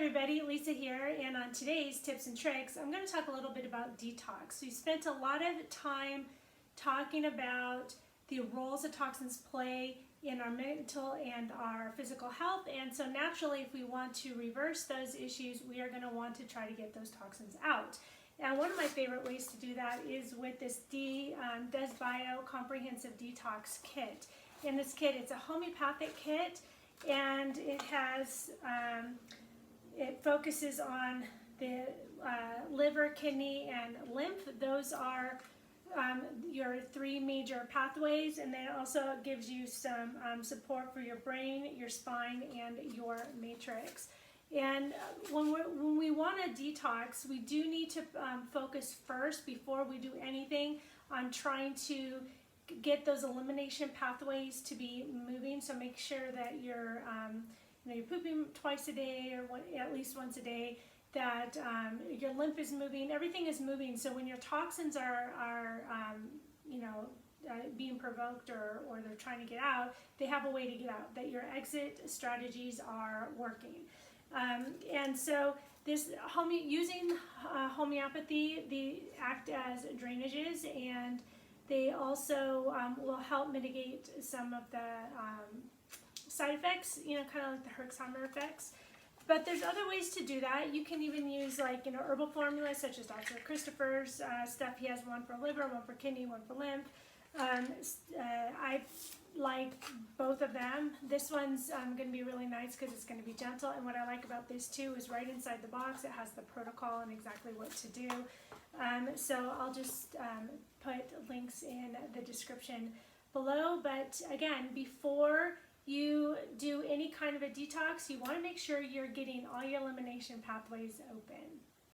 everybody, Lisa here, and on today's tips and tricks, I'm going to talk a little bit about detox. We spent a lot of time talking about the roles that toxins play in our mental and our physical health, and so naturally if we want to reverse those issues, we are going to want to try to get those toxins out. And one of my favorite ways to do that is with this DesBio Comprehensive Detox Kit. In this kit, it's a homeopathic kit, and it has it focuses on the liver, kidney, and lymph. Those are your three major pathways, and then it also gives you some support for your brain, your spine, and your matrix. And when we want to detox, we do need to focus first, before we do anything, on trying to get those elimination pathways to be moving. So make sure that you're pooping twice a day or at least once a day, that your lymph is moving, everything is moving. So when your toxins are being provoked or they're trying to get out, they have a way to get out, that your exit strategies are working. And so this using homeopathy, they act as drainages, and they also will help mitigate some of the side effects, kind of like the Herxheimer effects. But there's other ways to do that. You can even use herbal formulas such as Dr. Christopher's stuff. He has one for liver, one for kidney, one for lymph. I like both of them. This one's going to be really nice because it's going to be gentle. And what I like about this too is right inside the box it has the protocol and exactly what to do. So I'll just put links in the description below. But again, before you do any kind of a detox, you want to make sure you're getting all your elimination pathways open.